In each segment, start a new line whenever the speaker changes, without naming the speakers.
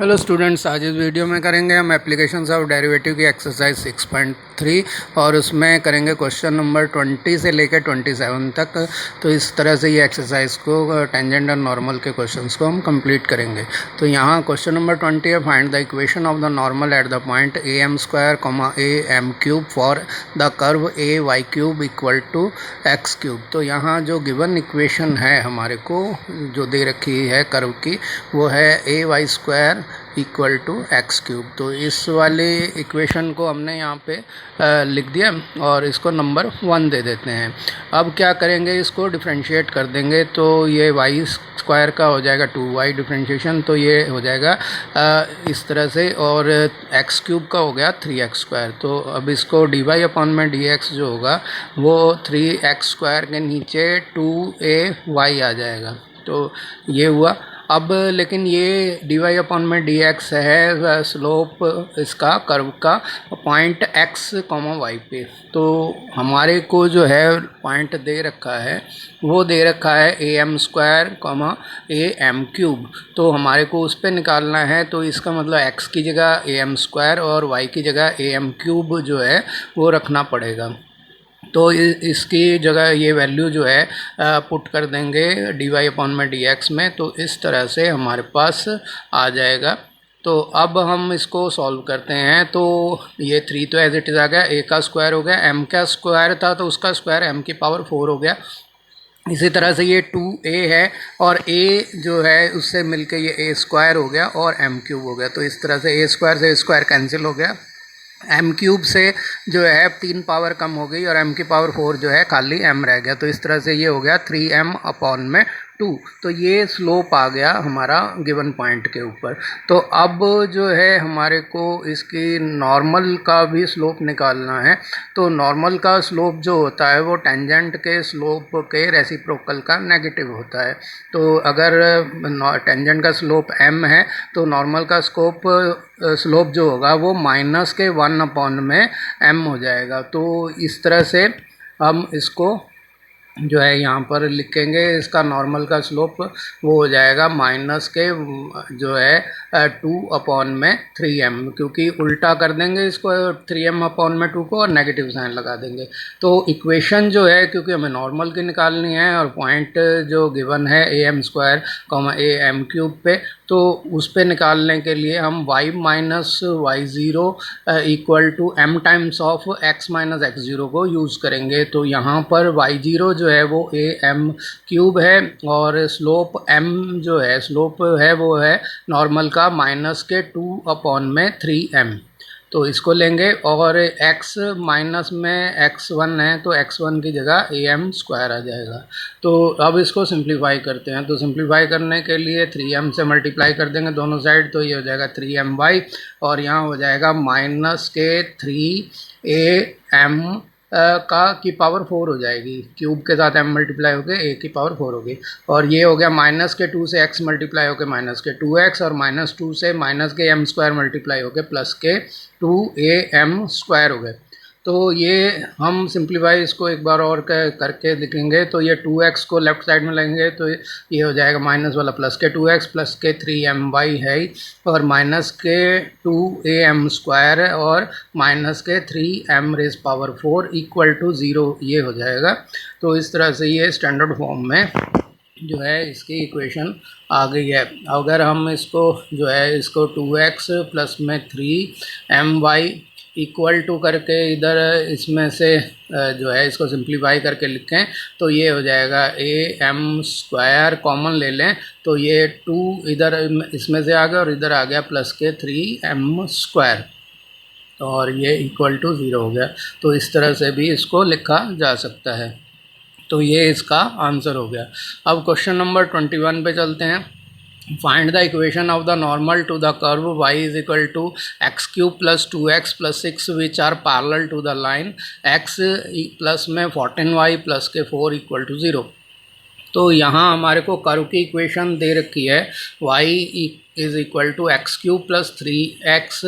Hello students, आज इस video में करेंगे हम एप्लीकेशंस ऑफ डेरिवेटिव की एक्सरसाइज 6.3 और उसमें करेंगे क्वेश्चन नंबर 20 से लेकर 27 तक। तो इस तरह से ये एक्सरसाइज को टेंजेंट और नॉर्मल के क्वेश्चंस को हम कंप्लीट करेंगे। तो यहाँ क्वेश्चन नंबर 20 है, find the equation of the normal at the point a m square a m cube for the curve a y cube equal to x cube. तो यहाँ जो गिवन इक्वेशन है हमारे को जो दे रखी है कर्व की, वो है a y square equal to x cube. तो इस वाले इक्वेशन को हमने यहाँ पे लिख दिया और इसको नंबर 1 दे देते हैं। अब क्या करेंगे, इसको डिफरेंशिएट कर देंगे तो ये वाई स्क्वायर का हो जाएगा 2y डिफरेंशिएशन, तो ये हो जाएगा इस तरह से, और एक्स क्यूब का हो गया 3x स्क्वायर। तो अब इसको dy अपॉन में dx जो होगा वो 3x स्क्वायर के नीचे 2ay आ जाएगा। तो ये हुआ। अब लेकिन ये dy अपॉन में dx है स्लोप इसका कर्व का पॉइंट x, y पे। तो हमारे को जो है पॉइंट दे रखा है वो दे रखा है a m square a m cube. तो हमारे को उस पर निकालना है। तो इसका मतलब x की जगह ए एम स्क्वायर और y की जगह ए एम क्यूब जो है वो रखना पड़ेगा। तो इसकी जगह ये वैल्यू जो है पुट कर देंगे dy अपॉन में dx में। तो इस तरह से हमारे पास आ जाएगा। तो अब हम इसको सॉल्व करते हैं। तो ये 3 तो एज इट इज़ आ गया, a का स्क्वायर हो गया, m का स्क्वायर था तो उसका स्क्वायर m की पावर 4 हो गया। इसी तरह से ये 2a है और a जो है उससे मिलके ये a स्क्वायर हो गया और m क्यूब हो गया। तो इस तरह से a स्क्वायर से स्क्वायर कैंसिल हो गया, m क्यूब से जो है 3 पावर कम हो गई और m की पावर 4 जो है खाली m रह गया। तो इस तरह से ये हो गया 3m अपॉन में 2। तो ये स्लोप आ गया हमारा गिवन पॉइंट के ऊपर। तो अब जो है हमारे को इसकी नॉर्मल का भी स्लोप निकालना है। तो नॉर्मल का स्लोप जो होता है वो टेंजेंट के स्लोप के रेसिप्रोकल का नेगेटिव होता है। तो अगर टेंजेंट का स्लोप m है तो नॉर्मल का स्लोप जो होगा वो माइनस के 1 अपॉन में m हो जाएगा। तो इस तरह से हम इसको जो है यहाँ पर लिखेंगे। इसका नॉर्मल का स्लोप वो हो जाएगा माइनस के जो है 2 अपॉन में 3m, क्योंकि उल्टा कर देंगे इसको 3m अपॉन में 2 को और नेगेटिव साइन लगा देंगे। तो इक्वेशन जो है, क्योंकि हमें नॉर्मल की निकालनी है और पॉइंट जो गिवन है a m square a m cube पे, तो उस पे निकालने के लिए हम y minus y zero equal to m times of x minus x zero को यूज़ करेंगे। तो यहाँ पर y0 जो है वो ए एम क्यूब है और स्लोप m जो है स्लोप है वो है नॉर्मल का माइनस के 2 अपॉन में 3m। तो इसको लेंगे और x माइनस में x1 है तो x1 की जगह ए एम स्क्वायर आ जाएगा। तो अब इसको सिंप्लीफाई करते हैं। तो सिंप्लीफाई करने के लिए 3m से मल्टीप्लाई कर देंगे दोनों साइड, तो ये हो जाएगा 3my और यहाँ हो जाएगा माइनस के 3am का की पावर 4 हो जाएगी। क्यूब के साथ m मल्टीप्लाई होकर a की पावर 4 होगी। और ये हो गया माइनस के 2 से x मल्टीप्लाई होकर माइनस के 2x और माइनस 2 से माइनस के m स्क्वायर मल्टीप्लाई होकर प्लस के 2am स्क्वायर हो गए। तो ये हम सिंप्लीफाई इसको एक बार और करके लिखेंगे। तो ये 2x को लेफ्ट साइड में लेंगे तो ये हो जाएगा माइनस वाला प्लस के 2x प्लस के 3my है और माइनस के 2am स्क्वायर है और माइनस के 3m raise power 4 equal to 0 ये हो जाएगा। तो इस तरह से ये स्टैंडर्ड फॉर्म में जो है इसकी इक्वेशन आ गई है। अगर हम इसको जो है इसको 2x प्लस में 3my इक्वल टू करके इधर इसमें से जो है इसको सिंप्लीफाई करके लिखें तो ये हो जाएगा ए एम स्क्वायर कॉमन ले लें तो ये 2 इधर इसमें से आ गया और इधर आ गया प्लस के 3m स्क्वायर और ये इक्वल टू 0 हो गया। तो इस तरह से भी इसको लिखा जा सकता है। तो ये इसका आंसर हो गया। अब क्वेश्चन नंबर 21 पे चलते हैं। Find the equation of the normal to the curve y is equal to x cube plus 2x plus 6 which are parallel to the line x plus में 14y प्लस के 4 equal to 0। तो यहाँ हमारे को curve की equation दे रखी है y is equal to x cube plus 3x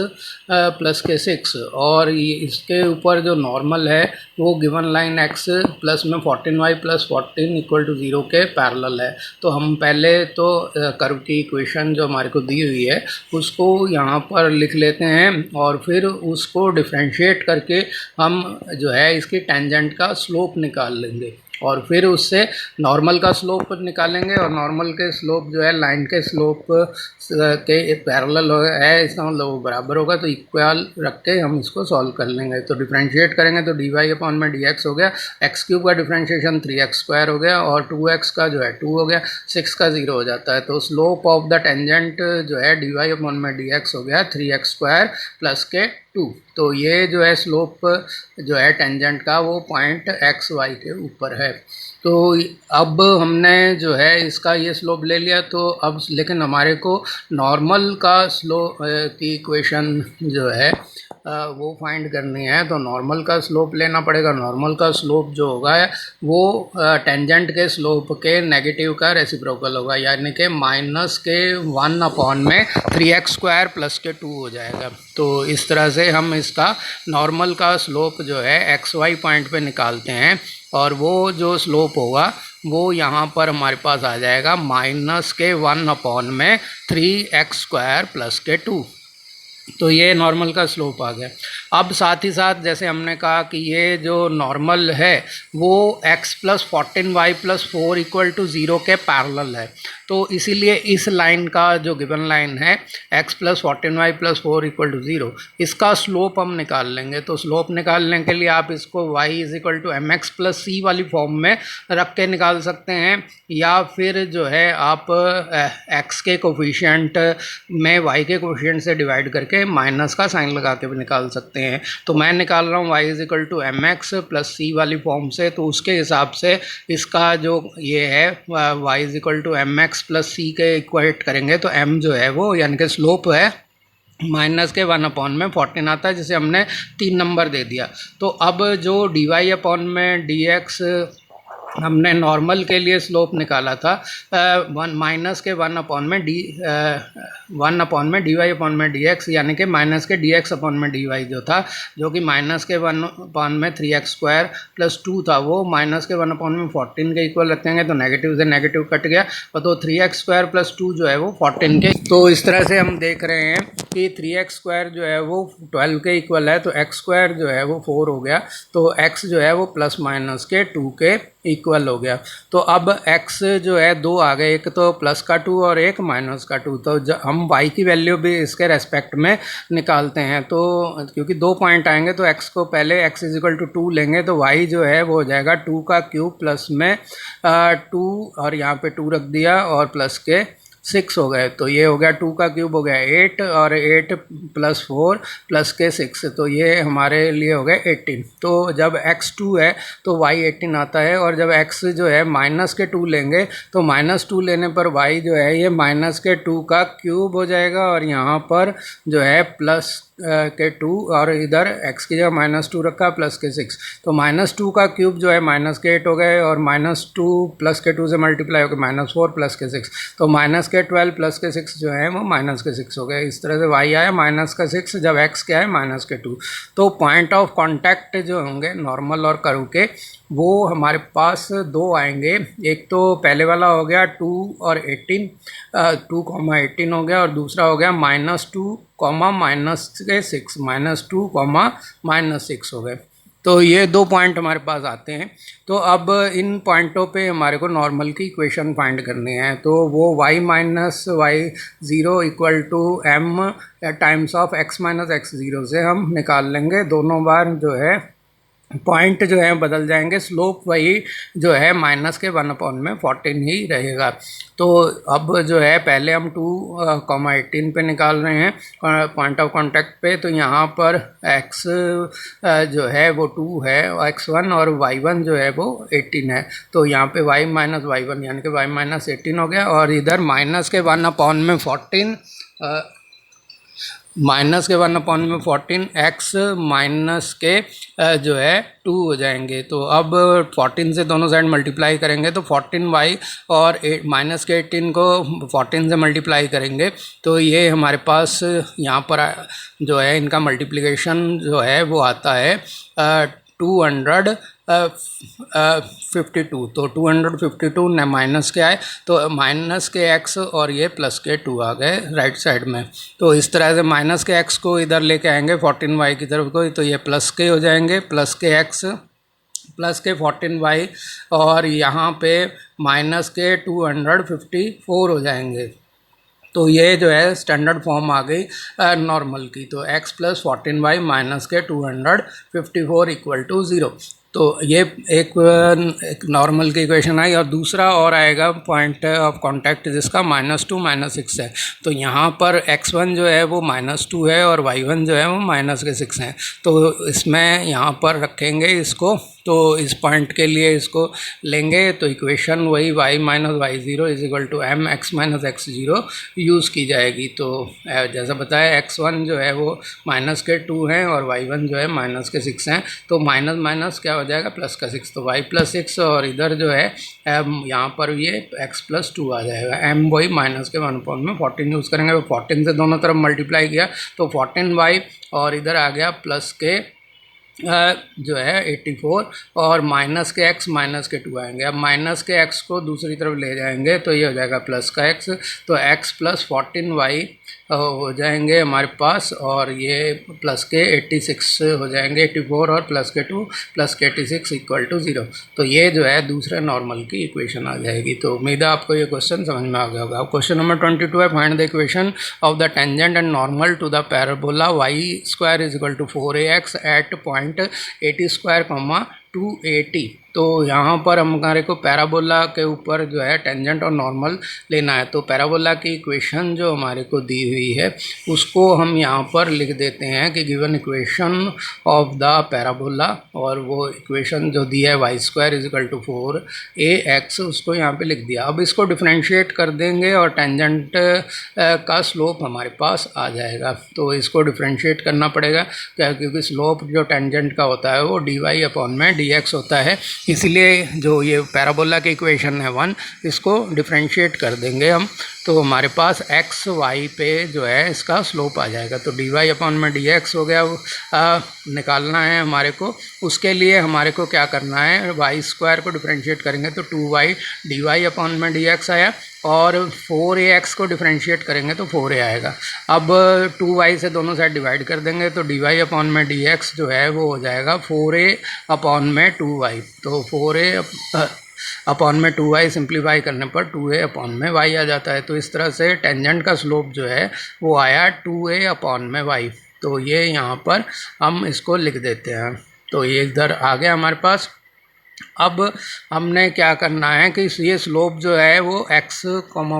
plus के 6, और ये इसके ऊपर जो नॉर्मल है वो गिवन लाइन x प्लस में 14y प्लस 14 इक्वल टू 0 के पैरेलल है। तो हम पहले तो कर्व की इक्वेशन जो हमारे को दी हुई है उसको यहाँ पर लिख लेते हैं और फिर उसको डिफ्रेंशिएट करके हम जो है इसकी टेंजेंट का स्लोप निकाल लेंगे और फिर उससे नॉर्मल का स्लोप निकालेंगे, और नॉर्मल के स्लोप जो है लाइन के स्लोप के पैरेलल है, इसका मतलब वो बराबर होगा, तो इक्वल रख के हम इसको सॉल्व कर लेंगे। तो डिफरेंशिएट करेंगे तो डी वाई अपॉन में डी एक्स हो गया, एक्स क्यूब का डिफरेंशिएशन 3x स्क्वायर हो गया और 2x का जो है 2 हो गया, 6 का 0 हो जाता है। तो स्लोप ऑफ द टेंजेंट जो है डी वाई अपॉन में डी एक्स हो गया 3x स्क्वायर प्लस के 2। तो ये जो है स्लोप जो है टेंजेंट का वो पॉइंट एक्स वाई के ऊपर है। तो अब हमने जो है इसका ये स्लोप ले लिया, तो अब लेकिन हमारे को नॉर्मल का स्लोप की इक्वेशन जो है वो फाइंड करनी है। तो नॉर्मल का स्लोप लेना पड़ेगा। नॉर्मल का स्लोप जो होगा वो टेंजेंट के स्लोप के नेगेटिव का रेसिप्रोकल होगा, यानी कि माइनस के 1 अपॉन में 3x स्क्वायर प्लस के 2 हो जाएगा। तो इस तरह से हम इसका नॉर्मल का स्लोप जो है एक्स वाई पॉइंट पे निकालते हैं, और वो जो स्लोप होगा वो यहाँ पर हमारे पास आ जाएगा माइनस के 1 अपॉन में 3x स्क्वायर प्लस के 2। तो ये नॉर्मल का स्लोप आ गया। अब साथ ही साथ जैसे हमने कहा कि ये जो नॉर्मल है वो x plus 14y plus 4 equal to 0 के पैरेलल है, तो इसीलिए इस लाइन का जो गिवन लाइन है x plus 14y plus 4 equal to 0, इसका स्लोप हम निकाल लेंगे। तो स्लोप निकालने के लिए आप इसको y is equal to m x plus c वाली फॉर्म में रख के निकाल सकते हैं, या फिर जो है आप x के कोफिशिएंट में y के कोफिशिएंट से डिवाइड करके माइनस का साइन लगा के भी निकाल सकते हैं। तो मैं निकाल रहा हूँ y is equal to m x plus c वाली फॉर्म से, तो उसके हिसाब से इसका जो ये है y is equal to m x plus c के इक्वेट करेंगे तो m जो है वो यानी कि स्लोप है माइनस के 1 अपॉन में 14 आता है, जिसे हमने 3 नंबर दे दिया। तो अब जो डी वाई अपॉन में डी एक्स हमने नॉर्मल के लिए स्लोप निकाला था माइनस के 1 अपॉन में वन अपॉन में डी वाई अपॉन में डी एक्स, यानी कि माइनस के डी एक्स अपॉन में डी वाई जो था, जो कि माइनस के 1 अपॉन में 3x स्क्वायर प्लस 2 था, वो माइनस के 1 अपॉन में 14 के इक्वल रखेंगे तो नेगेटिव से नेगेटिव कट गया, और तो 3x स्क्वायर प्लस 2 जो है वो 14 के। तो इस तरह से हम देख रहे हैं कि 3x स्क्वायर जो है वो 12 के इक्वल है, तो x स्क्वायर जो है वो 4 हो गया, तो x जो है वो प्लस माइनस के 2 के इक्वल हो गया। तो अब x जो है 2 आ गए, एक तो प्लस का 2 और एक माइनस का 2। तो हम y की वैल्यू भी इसके रेस्पेक्ट में निकालते हैं, तो क्योंकि 2 पॉइंट आएंगे तो x को पहले x इज इक्वल टू 2 लेंगे, तो y जो है वो हो जाएगा 2 का क्यूब प्लस में 2 और यहाँ पे 2 रख दिया और प्लस के 6 हो गए। तो ये हो गया 2 का क्यूब हो गया 8 और 8 प्लस 4 प्लस के 6, तो ये हमारे लिए हो गए 18। तो जब x 2 है तो y 18 आता है, और जब x जो है माइनस के 2 लेंगे तो माइनस 2 लेने पर y जो है ये माइनस के 2 का क्यूब हो जाएगा, और यहाँ पर जो है प्लस के 2 और इधर x की जगह माइनस 2 रखा प्लस के 6, तो माइनस 2 का क्यूब जो है माइनस के 8 हो गए, और माइनस 2 प्लस के 2 से मल्टीप्लाई हो गए माइनस 4 प्लस के 6, तो माइनस के 12 प्लस के 6 जो है वो माइनस के 6 हो गए। इस तरह से y आया माइनस का 6 जब x क्या है माइनस के 2। तो पॉइंट ऑफ कॉन्टैक्ट जो होंगे नॉर्मल और कर्व के वो हमारे पास 2 आएंगे। एक तो पहले वाला हो गया 2 और 18 2,18 हो गया, और दूसरा हो गया माइनस 2 माइनस के 6 माइनस 2 माइनस 6 हो गए। तो ये 2 पॉइंट हमारे पास आते हैं। तो अब इन पॉइंटों पे हमारे को नॉर्मल की इक्वेशन फाइंड करनी है, तो वो y minus y zero equal to m times of x minus x zero से हम निकाल लेंगे। दोनों बार जो है पॉइंट जो है बदल जाएंगे, स्लोप वही जो है माइनस के 1 अपॉन में 14 ही रहेगा। तो अब जो है पहले हम 2,18 पे निकाल रहे हैं पॉइंट ऑफ कांटेक्ट पे, तो यहाँ पर x जो है वो 2 है, x1 और y1 जो है वो 18 है, तो यहाँ पे y माइनस y1 यानी कि y माइनस 18 हो गया, और इधर माइनस के 1 अपॉन में 14 माइनस के 1 में 14 एक्स माइनस के जो है 2 हो जाएंगे। तो अब 14 से दोनों साइड मल्टीप्लाई करेंगे तो 14y और माइनस के 18 को 14 से मल्टीप्लाई करेंगे तो ये हमारे पास यहाँ पर जो है इनका मल्टीप्लिकेशन जो है वो आता है 252। तो 252 माइनस के आए तो माइनस के x और ये प्लस के 2 आ गए राइट साइड में। तो इस तरह से माइनस के x को इधर लेके आएंगे 14y की तरफ को, तो ये प्लस के हो जाएंगे, प्लस के x प्लस के 14y और यहाँ पे माइनस के 254 हो जाएंगे। तो ये जो है स्टैंडर्ड फॉर्म आ गई नॉर्मल की। तो x प्लस 14y माइनस के 254 इक्वल टू 0। तो ये एक नॉर्मल की इक्वेशन आई। और दूसरा और आएगा पॉइंट ऑफ कांटेक्ट जिसका -2 -6 है। तो यहाँ पर x1 जो है वो -2 है और y1 जो है वो -6 है। तो इसमें यहाँ पर रखेंगे इसको, तो इस पॉइंट के लिए इसको लेंगे तो इक्वेशन वही y minus y0 is equal to m x minus x0 use की जाएगी। तो जैसा बताया x1 जो है वो -2 हैं और y1 जो है -6 हैं। तो माइनस माइनस क्या हो जाएगा प्लस का 6, तो y प्लस 6 और इधर जो है यहाँ पर ये x प्लस 2 आ जाएगा। m वही -1 में 14 यूज़ करेंगे, तो 14 से दोनों तरफ मल्टीप्लाई किया तो 14y और इधर आ गया प्लस के जो है 84 और माइनस के x माइनस के 2 आएंगे। अब माइनस के x को दूसरी तरफ ले जाएंगे तो ये हो जाएगा प्लस का x, तो x प्लस 14y हो जाएंगे हमारे पास और ये प्लस के 86 हो जाएंगे, 84 और प्लस के 2 प्लस के 86 इक्वल टू 0। तो ये जो है दूसरे नॉर्मल की इक्वेशन आ जाएगी। तो उम्मीद है आपको ये क्वेश्चन समझ में आ गया होगा। क्वेश्चन नंबर 22 है, find the equation of the tangent and normal to the parabola y² is equal to 4ax at point 80² 280। तो यहाँ पर हमारे को पैराबोला के ऊपर जो है टेंजेंट और नॉर्मल लेना है। तो पैराबोला की इक्वेशन जो हमारे को दी हुई है उसको हम यहाँ पर लिख देते हैं कि given equation of the parabola, और वो इक्वेशन जो दी है y² is equal to 4ax उसको यहाँ पे लिख दिया। अब इसको डिफ्रेंशिएट कर देंगे और टेंजेंट का स्लोप हमारे पास आ जाएगा। तो इसको डिफ्रेंशिएट करना पड़ेगा क्योंकि स्लोप जो टेंजेंट का होता है वो dy/dx होता है, इसलिए जो ये पैराबोला की इक्वेशन है 1 इसको डिफरेंशिएट कर देंगे हम। तो हमारे पास x y पे जो है इसका स्लोप आ जाएगा। तो dy/dx हो गया, निकालना है हमारे को। उसके लिए हमारे को क्या करना है, y² को डिफरेंशिएट करेंगे तो 2y dy/dx आया और 4ax को डिफरेंशिएट करेंगे तो 4a आएगा। अब 2y से दोनों साइड डिवाइड कर देंगे तो dy/dx जो है वो हो जाएगा 4a/2y। तो 4a/2y सिंप्लीफाई करने पर 2a/y आ जाता है। तो इस तरह से टेंजेंट का स्लोप जो है वो आया 2a/y। तो ये यहाँ पर हम इसको लिख देते हैं। तो ये इधर आ गया हमारे पास। अब हमने क्या करना है कि ये स्लोप जो है वो x,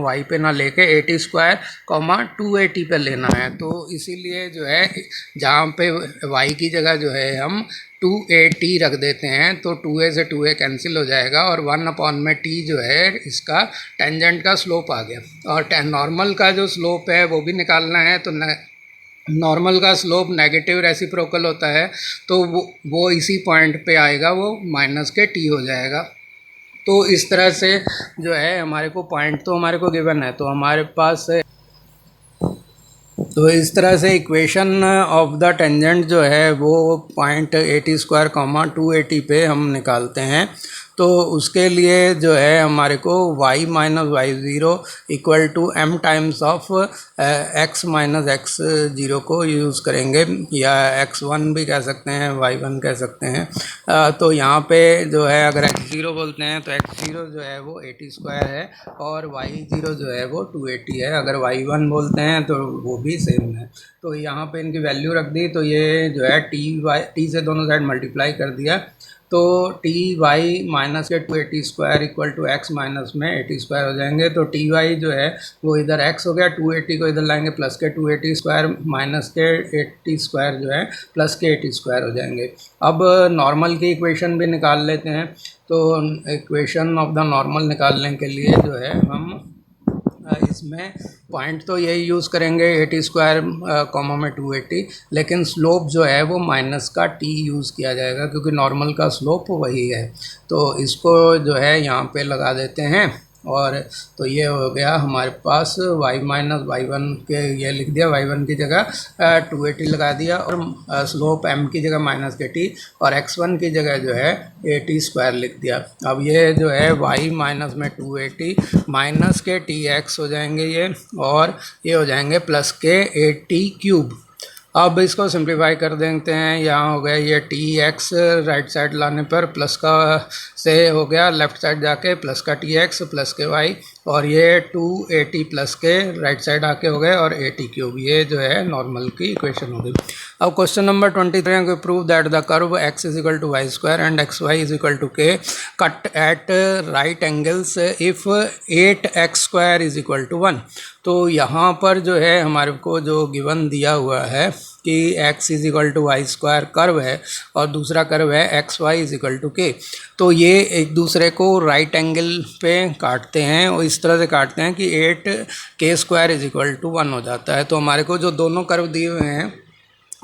y पे ना लेके 80² 280 पे लेना है। तो इसीलिए जो है जहाँ पे y की जगह जो है हम 280 रख देते हैं तो 2a से 2a कैंसिल हो जाएगा और 1/t जो है इसका टेंजेंट का स्लोप आ गया। और नॉर्मल का जो स्लोप है वो भी निकालना है। तो नॉर्मल का स्लोप नेगेटिव रेसिप्रोकल होता है तो वो इसी पॉइंट पे आएगा, वो -t हो जाएगा। तो इस तरह से जो है हमारे को पॉइंट तो हमारे को गिवन है, तो हमारे पास तो इस तरह से इक्वेशन ऑफ द टेंजेंट जो है वो पॉइंट 80² 280 पे हम निकालते हैं। तो उसके लिए जो है हमारे को y minus y0 equal to m times of x minus x0 को यूज़ करेंगे, या x1 भी कह सकते हैं, y1 कह सकते हैं। तो यहाँ पे जो है अगर x0 बोलते हैं तो x0 जो है वो 80² है और y0 जो है वो 280 है। अगर y1 बोलते हैं तो वो भी सेम है। तो यहाँ पे इनकी वैल्यू रख दी। तो ये जो है t से दोनों साइड मल्टीप्लाई कर दिया तो ty माइनस के 280² इक्वल टू x माइनस में 80² हो जाएंगे। तो ty जो है वो इधर x हो गया, 280 को इधर लाएंगे प्लस के 280² माइनस के 80² जो है प्लस के 80² हो जाएंगे। अब नॉर्मल की इक्वेशन भी निकाल लेते हैं। तो इक्वेशन ऑफ द नॉर्मल निकालने के लिए जो है हम इसमें पॉइंट तो यही यूज़ करेंगे 80 स्क्वायर कॉमा में 280, लेकिन स्लोप जो है वो माइनस का टी यूज़ किया जाएगा क्योंकि नॉर्मल का स्लोप वही है। तो इसको जो है यहाँ पे लगा देते हैं और तो ये हो गया हमारे पास y माइनस वाई वन के, ये लिख दिया y1 की जगह 280 लगा दिया और स्लोप m की जगह माइनस के टी और x1 की जगह जो है 80 स्क्वायर लिख दिया। अब ये जो है y माइनस में 280 माइनस के टी एक्स हो जाएंगे ये, और ये हो जाएंगे प्लस के 80 क्यूब। अब इसको सिंप्लीफाई कर देते हैं, यहाँ हो गया ये टी एक्स राइट साइड लाने पर प्लस का से हो गया लेफ़्ट साइड जाके प्लस का टी एक्स प्लस के वाई, और ये 280 प्लस के राइट साइड आके हो गए और 80 क्यूब। ये जो है नॉर्मल की इक्वेशन हो गई। अब question number 23 prove that the curve x is equal to y square and x y is equal to k cut at right angles if 8x square is equal to 1। तो यहाँ पर जो है हमारे को जो गिवन दिया हुआ है कि x is equal to y square curve है और दूसरा कर्व है x y is equal to k. तो ये एक दूसरे को राइट एंगल पे काटते हैं और इस तरह से काटते हैं कि 8k square is equal to 1 हो जाता है। तो हमारे को जो दोनों कर्व दिए हुए हैं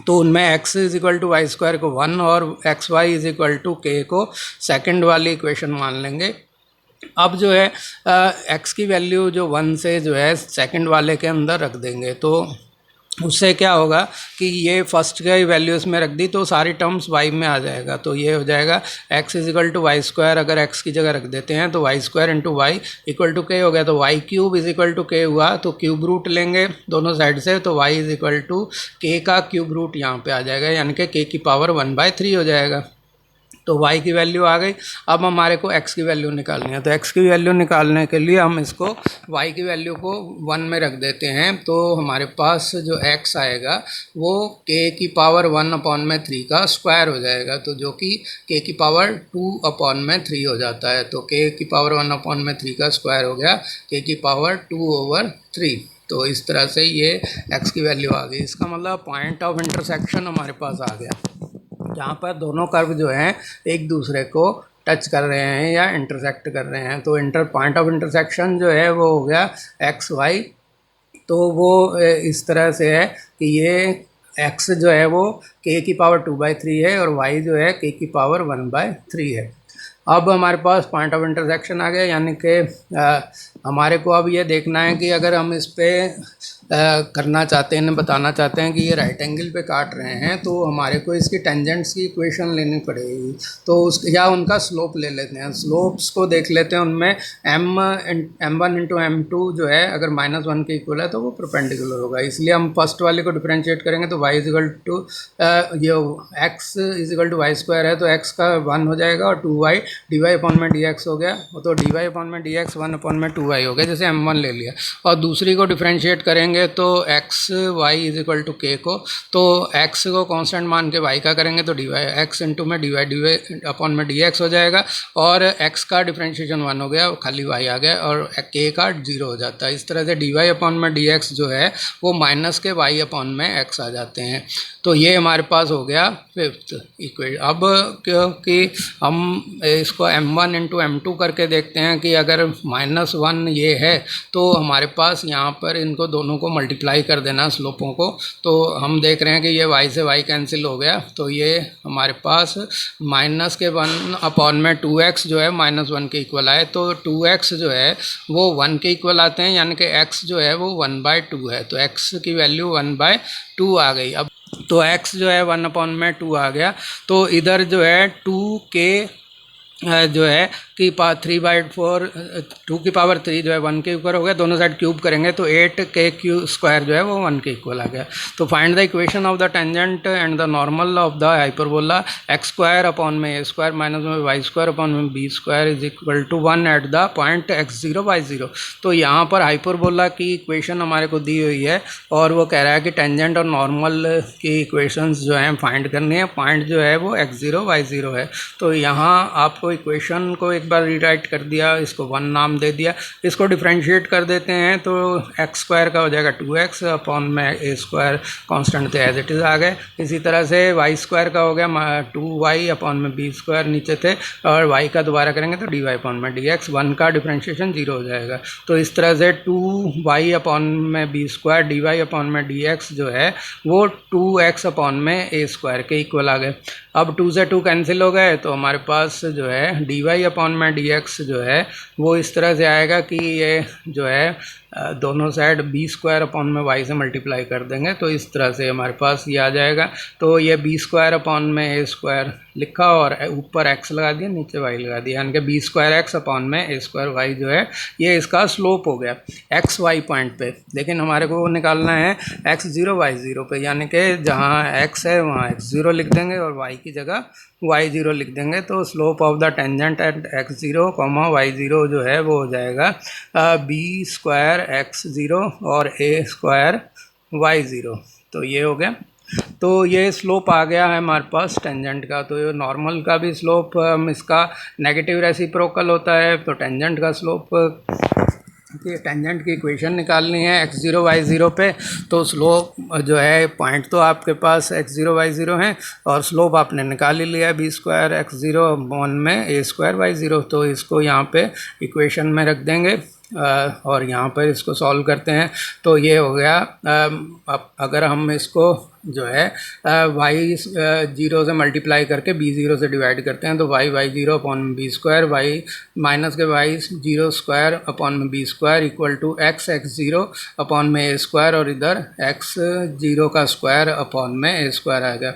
तो उनमें x is equal to y square को 1 और x y is equal to k को सेकंड वाली इक्वेशन मान लेंगे। अब जो है x की वैल्यू जो 1 से जो है सेकंड वाले के अंदर रख देंगे, तो उससे क्या होगा कि ये फर्स्ट का वैल्यू इसमें रख दी तो सारी टर्म्स y में आ जाएगा। तो ये हो जाएगा x is equal to y square, अगर x की जगह रख देते हैं तो y square into y equal to k हो गया, तो y cube is equal to k हुआ, तो क्यूब रूट लेंगे दोनों साइड से, तो y इज इक्वल टू के का क्यूब रूट यहाँ पे आ जाएगा, यानी कि k की पावर 1/3 हो जाएगा। तो y की वैल्यू आ गई। अब हमारे को x की वैल्यू निकालनी है, तो x की वैल्यू निकालने के लिए हम इसको y की वैल्यू को 1 में रख देते हैं। तो हमारे पास जो x आएगा वो k की पावर 1/3 का स्क्वायर हो जाएगा, तो जो कि k की पावर 2/3 हो जाता है। तो k की पावर 1/3 का स्क्वायर हो गया k की पावर 2/3। तो इस तरह से ये x की वैल्यू आ गई। इसका मतलब पॉइंट ऑफ इंटरसेक्शन हमारे पास आ गया, जहाँ पर दोनों कर्व जो हैं एक दूसरे को टच कर रहे हैं या इंटरसेक्ट कर रहे हैं। तो पॉइंट ऑफ इंटरसेक्शन जो है वो हो गया एक्स वाई। तो वो इस तरह से है कि ये x जो है वो k की पावर 2/3 है और y जो है k की पावर 1/3 है। अब हमारे पास पॉइंट ऑफ इंटरसेक्शन आ गया, यानी कि हमारे को अब ये देखना है कि अगर हम इस पर करना चाहते हैं, बताना चाहते हैं कि ये राइट एंगल पे काट रहे हैं, तो हमारे को इसकी टेंजेंट्स की इक्वेशन लेनी पड़ेगी। तो उस या उनका स्लोप ले लेते हैं, स्लोप्स को देख लेते हैं। उनमें m1 इंटू m2 जो है अगर -1 के इक्वल है तो वो परपेंडिकुलर होगा, इसलिए हम फर्स्ट वाले को डिफरेंशिएट करेंगे। तो y इजिकल टू ये x is equal to y square है, तो x का 1 हो जाएगा और 2y dy अपॉन में dx हो गया, तो dy अपॉन में dx 1/2y हो गया, जैसे m1 ले लिया। और दूसरी को डिफरेंशिएट करेंगे तो x y is equal to k को, तो x को कांस्टेंट मान के y का करेंगे तो dy x इंटू में dy अपॉन में dx हो जाएगा, और x का डिफरेंशिएशन 1 हो गया, खाली y आ गया, और k का 0 हो जाता है। इस तरह से dy अपॉन में dx जो है वो माइनस के y अपॉन में x आ जाते हैं। तो ये हमारे पास हो गया फिफ्थ इक्वेशन। अब क्योंकि हम इसको m1 इंटू m2 करके देखते हैं कि अगर -1 ये है तो हमारे पास यहाँ पर इनको दोनों को मल्टीप्लाई कर देना स्लोपों को। तो हम देख रहे हैं कि ये y से y कैंसिल हो गया, तो ये हमारे पास माइनस के 1 अपॉन में 2x जो है -1 के इक्वल आए, तो 2x जो है वो 1 के इक्वल आते हैं, यानी कि x जो है वो 1/2 है, तो x की वैल्यू 1/2 आ गई। अब तो x जो है 1/2 आ गया, तो इधर जो है 2k जो है कि 3/4 2 की पावर 3 जो है 1 के ऊपर हो गया, दोनों साइड क्यूब करेंगे तो 8k स्क्वायर जो है वो 1 के इक्वल आ गया। तो find the equation of the tangent and the normal of the hyperbola x square upon में a स्क्वायर माइनस में y स्क्वायर अपॉन में b square is equal to 1 at the point x0 y0। तो यहाँ पर hyperbola की equation हमारे को दी हुई है और वो कह रहा है कि टेंजेंट और नॉर्मल की इक्वेशंस जो हैं फाइंड करनी है। पॉइंट जो है वो x0 y0 है। तो यहाँ आपको इक्वेशन को एक बार रीराइट कर दिया, इसको 1 नाम दे दिया। इसको डिफ्रेंशिएट कर देते हैं तो एक्स स्क्वायर का हो जाएगा 2x अपॉन में ए स्क्वायर कांस्टेंट थे एज इट इज़ आ गए। इसी तरह से वाई स्क्वायर का हो गया 2y अपॉन में बी स्क्वायर नीचे थे, और y का दोबारा करेंगे तो dy अपॉन में dx, 1 का डिफ्रेंशिएशन 0 हो जाएगा। तो इस तरह से 2y अपॉन में बी स्क्वायर dy अपॉन में dx जो है वो 2x अपॉन में ए स्क्वायर के इक्वल आ गए। अब 2 से 2 कैंसिल हो गए तो हमारे पास जो है dy अपॉन में dx जो है वो इस तरह से आएगा कि ये जो है दोनों साइड बी स्क्वायर अपॉन में वाई से मल्टीप्लाई कर देंगे, तो इस तरह से हमारे पास ये आ जाएगा। तो ये बी स्क्वायर अपॉन में ए स्क्वायर लिखा और ऊपर एक्स लगा दिया, नीचे वाई लगा दिया, यानी कि बी स्क्वायर एक्स अपॉन में ए स्क्वायर वाई जो है ये इसका स्लोप हो गया एक्स वाई पॉइंट पे। लेकिन हमारे को निकालना है एक्स ज़ीरो वाई ज़ीरो पे, यानी कि जहाँ एक्स है वहाँ एक्स ज़ीरो लिख देंगे और वाई की जगह y0 लिख देंगे। तो slope of the tangent at x0, y0 जो है वो हो जाएगा बी स्क्वायर x0 और ए स्क्वायर y0। तो ये हो गया। तो ये स्लोप आ गया है हमारे पास टेंजेंट का। तो ये नॉर्मल का भी स्लोप इसका नेगेटिव रेसिप्रोकल होता है, तो टेंजेंट का स्लोप कि टेंजेंट की इक्वेशन निकालनी है x0 y0 पे। तो स्लोप जो है पॉइंट तो आपके पास x0 y0 है और स्लोप आपने निकाल ही लिया बी स्क्वायर x0 अपॉन में ए स्क्वायर y0। तो इसको यहाँ पे इक्वेशन में रख देंगे और यहाँ पर इसको सॉल्व करते हैं तो ये हो गया। अब अगर हम इसको जो है वाई जीरो से मल्टीप्लाई करके बी ज़ीरो से डिवाइड करते हैं तो वाई ज़ीरो अपॉन में बी स्क्वायर, वाई माइनस के वाई ज़ीरो स्क्वायर अपॉन में b square equal to x zero upon में ए स्क्वायर, और इधर एक्स ज़ीरो का स्क्वायर अपॉन में ए स्क्वायर आएगा।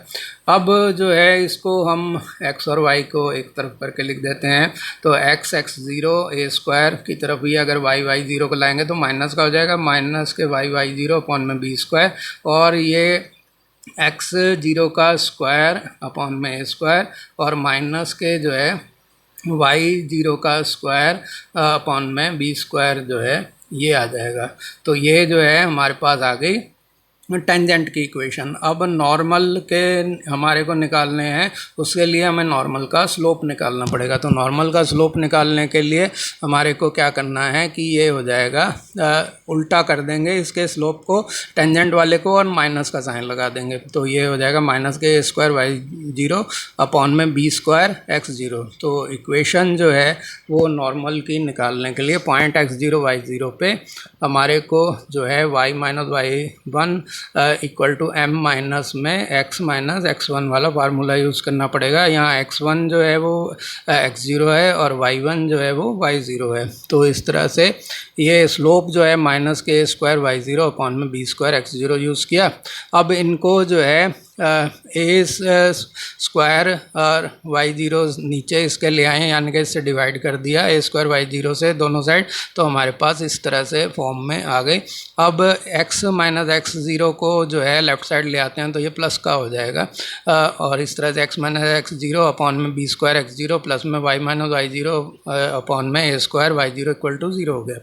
अब जो है इसको हम x और y को एक तरफ करके लिख देते हैं, तो x ज़ीरो ए स्क्वायर की तरफ ही अगर y ज़ीरो को लाएंगे तो माइनस का हो जाएगा, माइनस के y ज़ीरो अपॉन में बी स्क्वायर, और ये x ज़ीरो का स्क्वायर अपॉन में ए स्क्वायर, और माइनस के जो है y ज़ीरो का स्क्वायर अपॉन में बी स्क्वायर जो है ये आ जाएगा। तो ये जो है हमारे पास आ गई टेंजेंट की इक्वेशन। अब नॉर्मल के हमारे को निकालने हैं, उसके लिए हमें नॉर्मल का स्लोप निकालना पड़ेगा। तो नॉर्मल का स्लोप निकालने के लिए हमारे को क्या करना है कि ये हो जाएगा उल्टा कर देंगे इसके स्लोप को, टेंजेंट वाले को, और माइनस का साइन लगा देंगे। तो ये हो जाएगा माइनस के स्क्वायर वाई ज़ीरो अपॉन में बी स्क्वायर एक्स ज़ीरो। तो इक्वेशन जो है वो नॉर्मल की निकालने के लिए point x zero y zero पे हमारे को जो है y minus y one equal to m minus में एक्स माइनस एक्स वन वाला फार्मूला यूज़ करना पड़ेगा। यहाँ एक्स वन जो है वो एक्स ज़ीरो है और वाई वन जो है वो वाई ज़ीरो है। तो इस तरह से ये स्लोप जो है माइनस के स्क्वायर वाई ज़ीरो अपॉन में b square x zero use किया। अब इनको जो है ए स्क्वायर और वाई ज़ीरो नीचे इसके ले आए, यानी कि इससे डिवाइड कर दिया ए स्क्वायर वाई ज़ीरो से दोनों साइड, तो हमारे पास इस तरह से फॉर्म में आ गई। अब x माइनस एक्स ज़ीरो को जो है लेफ़्ट साइड ले आते हैं तो ये प्लस का हो जाएगा, और इस तरह से x minus x zero upon में b square x zero plus में y minus y zero upon में a square y zero equal to zero हो गया।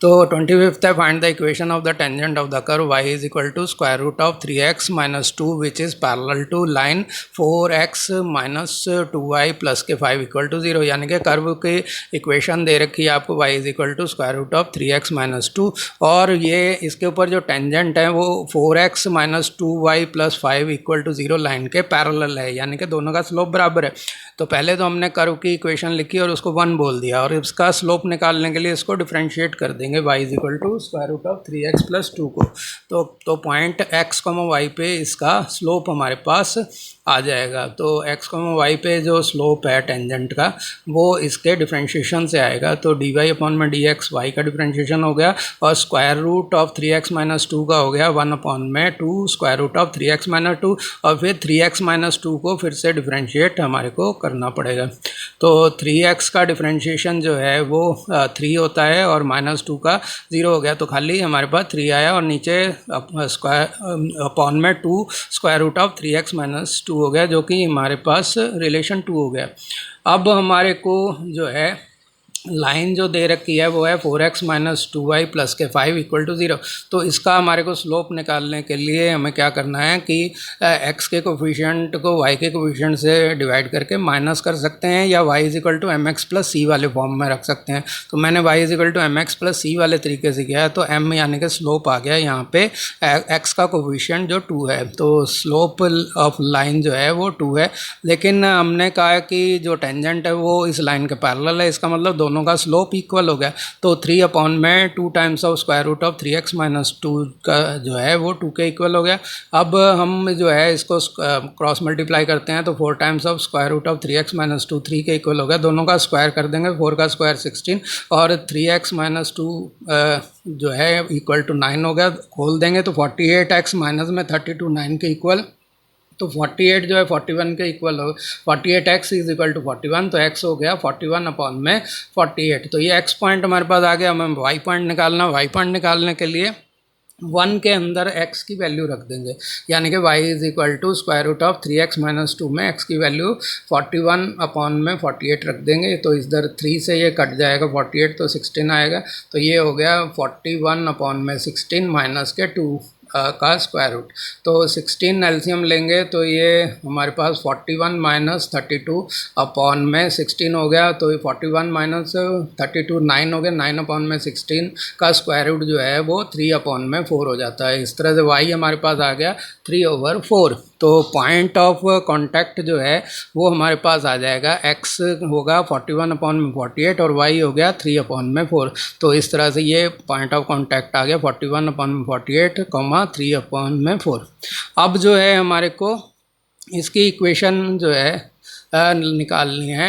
तो 25th है, find the equation of the tangent of the curve y is equal to square root of 3x minus 2 which is parallel to line 4x minus 2y plus के 5 equal to 0। यानी कि curve की equation दे रखी है आपको y is equal to square root of 3x minus 2, और ये इसके ऊपर जो टेंजेंट है वो 4x minus 2y plus 5 equal to 0 line के पैरेलल है, यानी कि दोनों का स्लोप बराबर है। तो पहले तो हमने कर्व की इक्वेशन लिखी और उसको 1 बोल दिया, और इसका स्लोप निकालने के लिए इसको डिफ्रेंशिएट कर देंगे y is equal to square root of 3x plus 2 को। तो पॉइंट x, y पे इसका स्लोप हमारे पास आ जाएगा। तो x, y पे जो स्लोप है टेंजेंट का वो इसके डिफ्रेंशिएशन से आएगा। तो dy अपॉन में dx y का डिफ्रेंशिएशन हो गया, और square root of 3x minus 2 का हो गया 1 अपॉन में 2 square root of 3x minus 2, और फिर 3x माइनस 2 को फिर से डिफ्रेंशिएट हमारे को करना पड़ेगा। तो 3x का डिफ्रेंशिएशन जो है वो 3 होता है और माइनस 2 का 0 हो गया, तो खाली हमारे पास 3 आया, और नीचे स्क्वायर अपॉन में 2 square root of 3x minus 2 हो गया, जो कि हमारे पास रिलेशन 2 हो गया। अब हमारे को जो है लाइन जो दे रखी है वो है 4x माइनस 2y प्लस के 5 इक्वल टू 0। तो इसका हमारे को स्लोप निकालने के लिए हमें क्या करना है कि x के कोफिशिएंट को y के कोफिशिएंट से डिवाइड करके माइनस कर सकते हैं, या y is equal to m x plus c वाले फॉर्म में रख सकते हैं। तो मैंने y is equal to m x plus c वाले तरीके से किया है, तो m यानी कि स्लोप आ गया यहाँ पे x का कोफिशिएंट जो 2 है, तो स्लोप ऑफ लाइन जो है वो 2 है। लेकिन हमने कहा कि जो टेंजेंट है वो इस लाइन के पैरेलल है, इसका मतलब दोनों का स्लोप इक्वल हो गया। तो 3 अपॉन में 2 times of square root of 3x minus 2 का जो है वो 2 के इक्वल हो गया। अब हम जो है इसको क्रॉस मल्टीप्लाई करते हैं, तो 4 times of square root of 3x minus 2 3 के इक्वल हो गया। दोनों का स्क्वायर कर देंगे, 4 का स्क्वायर 16 और 3x माइनस 2 जो है इक्वल टू 9 हो गया। खोल देंगे तो 48x माइनस में 32 9 के इक्वल, तो 48 जो है 41 के इक्वल हो, 48x इज इक्वल टू 41, तो x हो गया 41 अपॉन में 48। तो ये x पॉइंट हमारे पास आ गया। हमें y पॉइंट निकालना, y पॉइंट निकालने के लिए 1 के अंदर x की वैल्यू रख देंगे, यानी कि y is equal to square root of 3x minus 2 में x की वैल्यू 41 अपॉन में 48 रख देंगे। तो इधर 3 से ये कट जाएगा 48, तो 16 आएगा। तो ये हो गया 41 अपॉन में 16 माइनस के 2 का स्क्वायर रूट। तो 16 एलसीएम लेंगे तो ये हमारे पास 41 माइनस 32 अपॉन में 16 हो गया। तो ये 41 माइनस 32 9 हो गया। 9 अपॉन में 16 का स्क्वायर रूट जो है वो 3 अपॉन में 4 हो जाता है। इस तरह से y हमारे पास आ गया 3/4। तो पॉइंट ऑफ कांटेक्ट जो है वो हमारे पास आ जाएगा, x होगा 41 अपॉन में 48 और y हो गया 3 अपॉन में 4। तो इस तरह से ये पॉइंट ऑफ कांटेक्ट आ गया 41 अपॉन में 48 3 अपॉन में 4। अब जो है हमारे को इसकी इक्वेशन जो है निकालनी है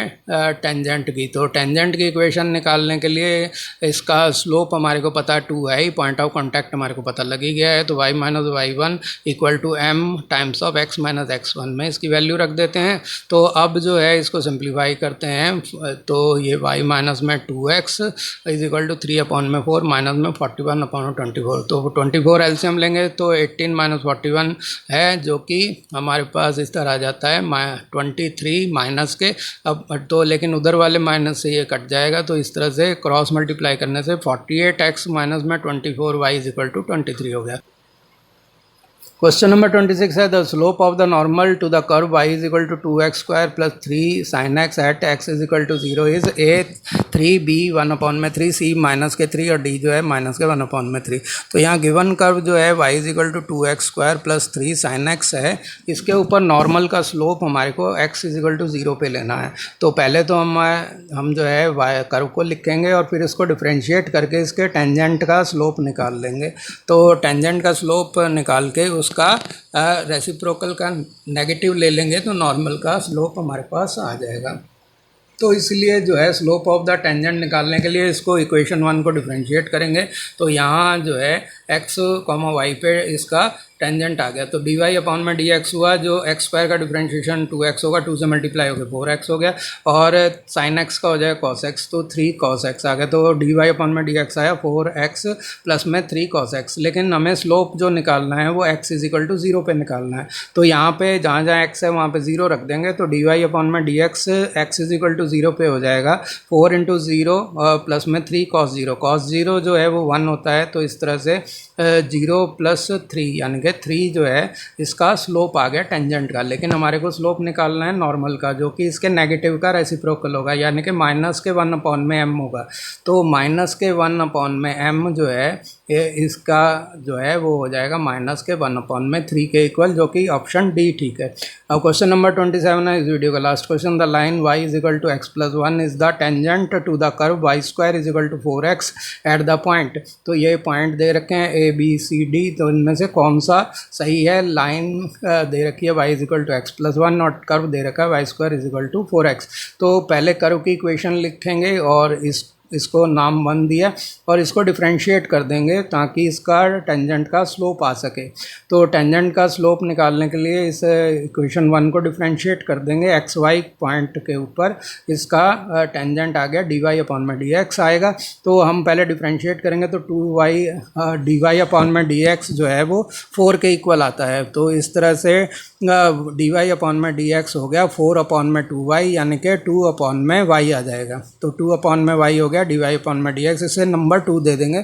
टेंजेंट की। तो टेंजेंट की इक्वेशन निकालने के लिए इसका स्लोप हमारे को पता 2 है ही, पॉइंट ऑफ कांटेक्ट हमारे को पता लग ही गया है। तो y minus y1 equal to m times of x minus x1 में इसकी वैल्यू रख देते हैं। तो अब जो है इसको सिंप्लीफाई करते हैं, तो ये y माइनस में 2x is equal to 3 upon में 4 माइनस में 41 अपॉन 24। तो 24 एलसीएम लेंगे तो 18 माइनस 41 है, जो कि हमारे पास इस तरह आ जाता है 23 माइनस के। अब तो लेकिन उधर वाले माइनस से ये कट जाएगा, तो इस तरह से क्रॉस मल्टीप्लाई करने से 48x माइनस में 24y इज इक्वल टू 23 हो गया। क्वेश्चन नंबर 26 है the slope of the normal to the curve y is equal to 2x square plus 3 sin x at x is equal to 0 is a 3 b 1 upon में 3 c minus के 3 और d जो है minus के 1 upon में 3। तो यहाँ given curve जो है y is equal to 2x square plus 3 sin x है, इसके ऊपर नॉर्मल का स्लोप हमारे को x इज इक्वल टू 0 पे लेना है। तो पहले तो हम जो है y कर्व को लिखेंगे और फिर इसको डिफ्रेंशिएट करके इसके टेंजेंट का स्लोप निकाल लेंगे। तो टेंजेंट का स्लोप निकाल के उसका रेसिप्रोकल का नेगेटिव ले लेंगे तो नॉर्मल का स्लोप हमारे पास आ जाएगा। तो इसलिए जो है स्लोप ऑफ द टेंजेंट निकालने के लिए इसको इक्वेशन 1 को डिफरेंशिएट करेंगे। तो यहाँ जो है x, y पे इसका टेंजेंट आ गया। तो डी वाई अपॉन में डी एक्स हुआ, जो एक्स स्क्वायर का डिफरेंशिएशन 2x होगा, 2 से मल्टीप्लाई हो गया 4x हो गया, और साइन एक्स का हो जाएगा कॉस एक्स, तो 3 cos x आ गया। तो डी वाई अपॉन में डी एक्स आया 4x प्लस में 3 cos x। लेकिन हमें स्लोप जो निकालना है वो x इज इक्वल टू 0 पे निकालना है। तो यहाँ पे जहाँ जहाँ x है वहाँ पे 0 रख देंगे। तो डी वाई अपॉन में d x x is equal to 0 पे हो जाएगा 4 इंटू 0 प्लस में 3 cos 0। cos 0 जो है वो 1 होता है। तो इस तरह से 0 प्लस 3 यानी कि 3 जो है इसका स्लोप आ गया टेंजेंट का। लेकिन हमारे को स्लोप निकालना है नॉर्मल का, जो कि इसके नेगेटिव का रेसिप्रोकल होगा, यानी कि माइनस के 1 अपॉन में m होगा। तो माइनस के 1 अपॉन में m जो है इसका जो है वो हो जाएगा माइनस के 1 अपॉन में 3 के इक्वल, जो कि ऑप्शन डी ठीक है। अब क्वेश्चन नंबर 27 है इस वीडियो का last question. The line y is equal to x plus 1 is the tangent to the curve y square is equal to 4x at the point. तो ये पॉइंट दे रखे हैं a b c d, तो इनमें से कौन सा सही है। लाइन दे रखी है y is equal to x plus 1 और कर्व दे रखा है y square is equal to 4x। तो पहले कर्व की इक्वेशन लिखेंगे और इसको नाम 1 दिया और इसको डिफरेंशिएट कर देंगे ताकि इसका टेंजेंट का स्लोप आ सके। तो टेंजेंट का स्लोप निकालने के लिए इस इक्वेशन 1 को डिफरेंशिएट कर देंगे। एक्स वाई पॉइंट के ऊपर इसका टेंजेंट आ गया डी वाई अपॉन में डी एक्स आएगा। तो हम पहले डिफरेंशिएट करेंगे तो 2y डी वाई अपॉन में डी एक्स जो है वो 4 के इक्वल आता है। तो इस तरह से डी वाई अपॉन में डी एक्स हो गया 4 अपॉन में 2y, यानी कि 2 अपॉन में y आ जाएगा। तो 2 अपॉन में y हो गया डी वाई अपॉन में डी एक्स, इसे नंबर 2 दे देंगे।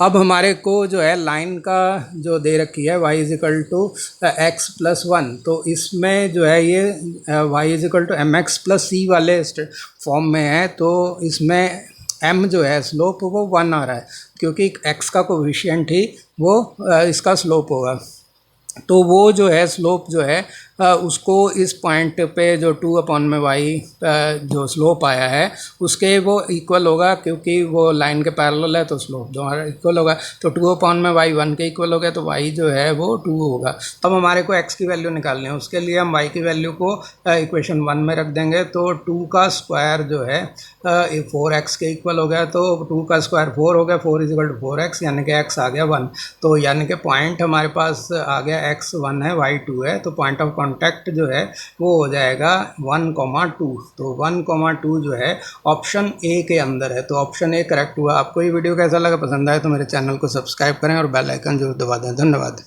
अब हमारे को जो है लाइन का जो दे रखी है y is equal to x plus 1, तो इसमें जो है ये y is equal to m x plus c वाले फॉर्म में है। तो इसमें m जो है स्लोप वो 1 आ रहा है, क्योंकि x का कोफिशिएंट ही वो इसका स्लोप होगा। तो वो जो है स्लोप जो है उसको इस पॉइंट पे जो 2 अपॉन में y जो स्लोप आया है उसके वो इक्वल होगा, क्योंकि वो लाइन के पैरेलल है तो स्लोप जो हमारा इक्वल होगा। तो 2 अपॉन में y 1 के इक्वल हो गया, तो y जो है वो 2 होगा। अब हमारे को x की वैल्यू निकालनी है, उसके लिए हम y की वैल्यू को इक्वेशन 1 में रख देंगे। तो 2 का स्क्वायर जो है 4x के इक्वल हो गया, तो 2 का स्क्वायर 4 हो गया, 4 इज इक्वल टू 4x, यानी कि x आ गया 1। तो यानी कि पॉइंट हमारे पास आ गया x 1 है y 2 है, तो पॉइंट ऑफ कॉन्टैक्ट जो है वो हो जाएगा 1,2। तो 1,2 जो है ऑप्शन ए के अंदर है, तो ऑप्शन ए करेक्ट हुआ। आपको ये वीडियो कैसा लगा, पसंद आए तो मेरे चैनल को सब्सक्राइब करें और बेल आइकन जरूर दबा दें। धन्यवाद।